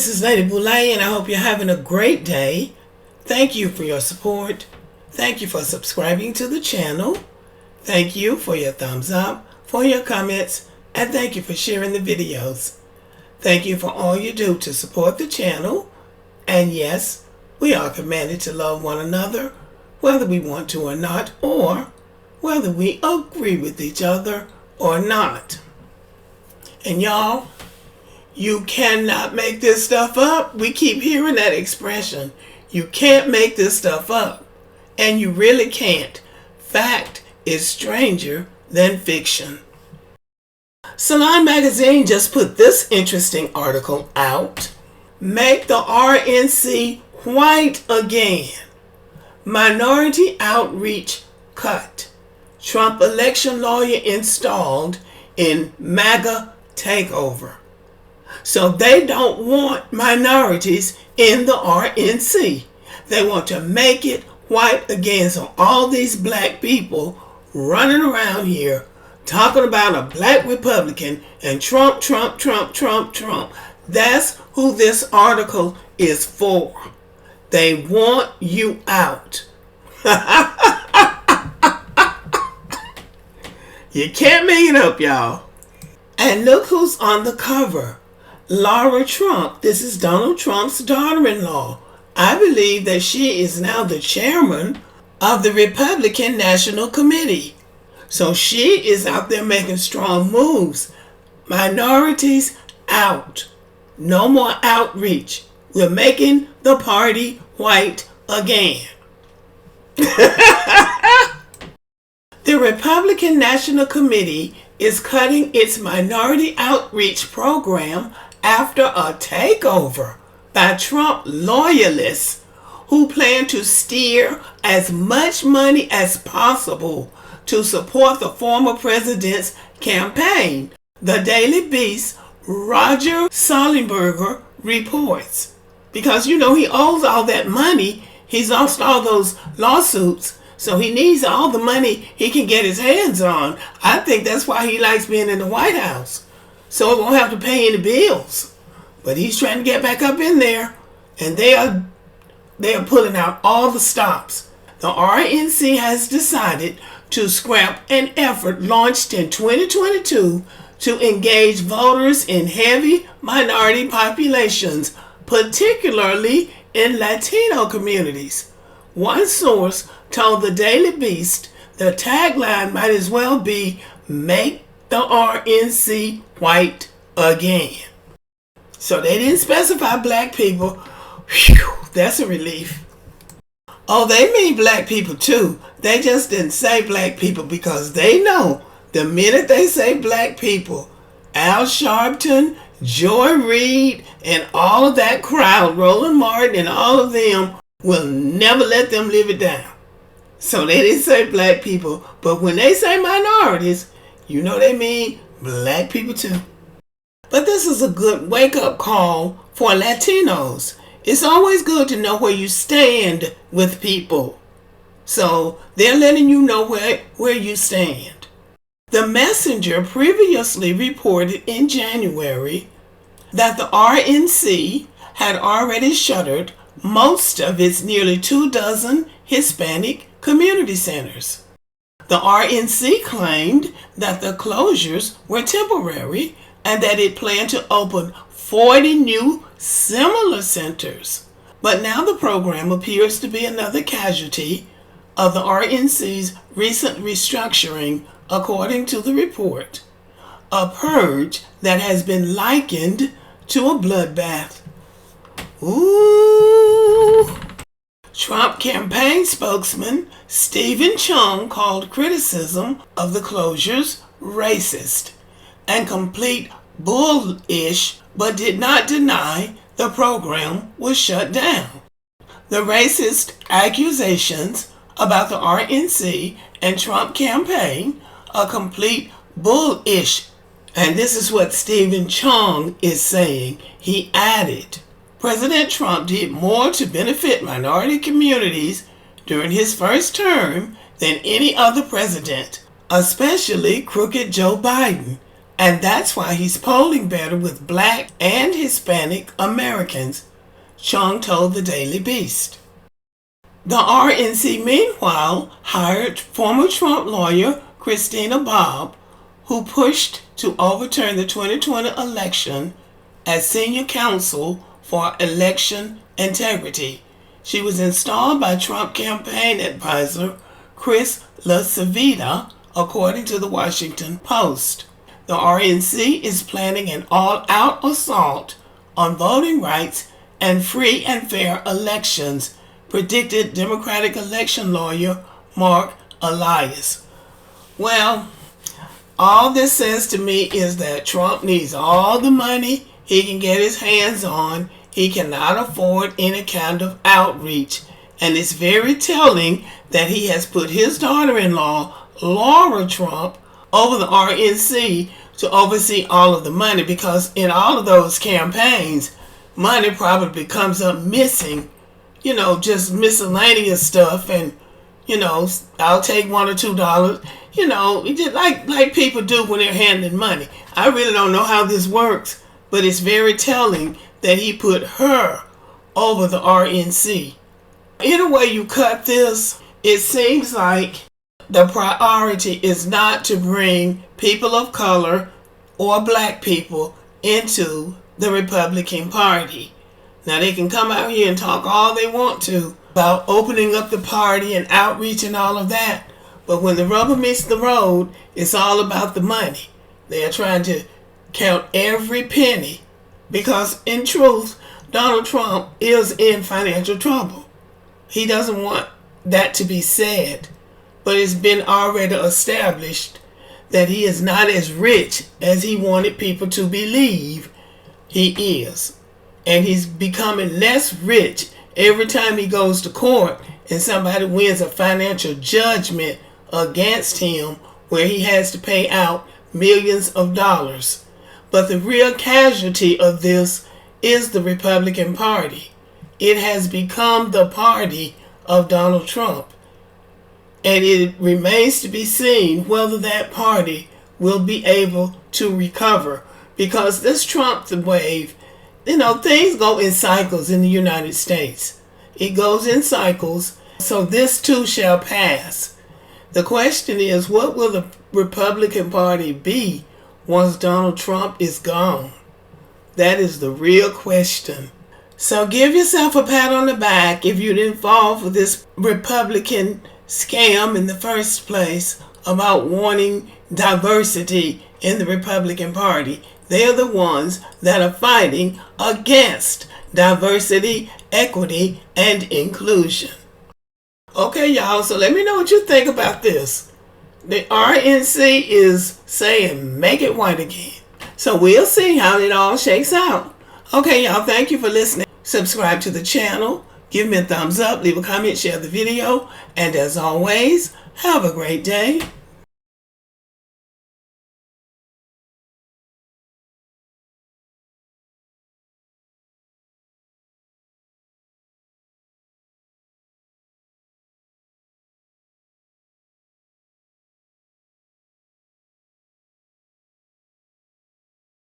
this is Lady Boulay, and I hope you're having a great day. Thank you for your support. Thank you for subscribing to the channel. Thank you for your thumbs up, for your comments, and thank you for sharing the videos. Thank you for all you do to support the channel. And yes, we are commanded to love one another, whether we want to or not, or whether we agree with each other or not. And y'all, you cannot make this stuff up. We keep hearing that expression. You can't make this stuff up. And you really can't. Fact is stranger than fiction. Salon Magazine just put this interesting article out. Make the RNC white again. Minority outreach cut. Trump election lawyer installed in MAGA takeover. So they don't want minorities in the RNC. They want to make it white again. So all these black people running around here talking about a black Republican and Trump. That's who this article is for. They want you out. You can't make it up, y'all. And look who's on the cover. Lara Trump. This is Donald Trump's daughter-in-law. I believe that she is now the chairman of the Republican National Committee. So she is out there making strong moves. Minorities out. No more outreach. We're making the party white again. The Republican National Committee is cutting its minority outreach program after a takeover by Trump loyalists who plan to steer as much money as possible to support the former president's campaign, the Daily Beast's Roger Sullenberger reports. Because, he owes all that money. He's lost all those lawsuits. So he needs all the money he can get his hands on. I think that's why he likes being in the White House. So he won't have to pay any bills. But he's trying to get back up in there. And they are pulling out all the stops. The RNC has decided to scrap an effort launched in 2022 to engage voters in heavy minority populations, particularly in Latino communities. One source told the Daily Beast the tagline might as well be, "Make the RNC white again." So they didn't specify black people. Whew, that's a relief. Oh, they mean black people too. They just didn't say black people because they know the minute they say black people, Al Sharpton, Joy Reid, and all of that crowd, Roland Martin and all of them, will never let them live it down. So they didn't say black people, but when they say minorities, they mean black people too. But this is a good wake-up call for Latinos. It's always good to know where you stand with people. So they're letting you know where you stand. The Messenger previously reported in January that the RNC had already shuttered most of its nearly 24 Hispanic community centers. The RNC claimed that the closures were temporary and that it planned to open 40 new similar centers. But now the program appears to be another casualty of the RNC's recent restructuring, according to the report. A purge that has been likened to a bloodbath. Ooh. Trump campaign spokesman Stephen Chung called criticism of the closures racist and complete bullish, but did not deny the program was shut down. The racist accusations about the RNC and Trump campaign are complete bullish. And this is what Stephen Chung is saying. He added, President Trump did more to benefit minority communities during his first term than any other president, especially crooked Joe Biden, And that's why he's polling better with black and Hispanic Americans, Chung told the Daily Beast. The RNC, meanwhile, hired former Trump lawyer Christina Bobb, who pushed to overturn the 2020 election as senior counsel for election integrity. She was installed by Trump campaign advisor Chris LaCivita, according to the Washington Post. The RNC is planning an all-out assault on voting rights and free and fair elections, predicted Democratic election lawyer Mark Elias. Well, all this says to me is that Trump needs all the money he can get his hands on. He cannot afford any kind of outreach. And it's very telling that he has put his daughter-in-law, Lara Trump, over the RNC to oversee all of the money, because in all of those campaigns, money probably comes up missing, just miscellaneous stuff, and, I'll take $1 or $2, just like people do when they're handling money. I really don't know how this works, but it's very telling that he put her over the RNC. Either way you cut this, it seems like the priority is not to bring people of color or black people into the Republican Party. Now, they can come out here and talk all they want to about opening up the party and outreach and all of that, but when the rubber meets the road, it's all about the money. They are trying to count every penny, because in truth, Donald Trump is in financial trouble. He doesn't want that to be said, but it's been already established that he is not as rich as he wanted people to believe he is. And he's becoming less rich every time he goes to court and somebody wins a financial judgment against him where he has to pay out millions of dollars. But the real casualty of this is the Republican Party. It has become the party of Donald Trump. And it remains to be seen whether that party will be able to recover. Because this Trump wave, things go in cycles in the United States. It goes in cycles, so this too shall pass. The question is, what will the Republican Party be once Donald Trump is gone? That is the real question. So give yourself a pat on the back if you didn't fall for this Republican scam in the first place about wanting diversity in the Republican Party. They're the ones that are fighting against diversity, equity, and inclusion. Okay, y'all, so let me know what you think about this. The RNC is saying make it white again. So we'll see how it all shakes out. Okay, y'all, thank you for listening. Subscribe to the channel, give me a thumbs up, leave a comment, share the video, and as always, have a great day.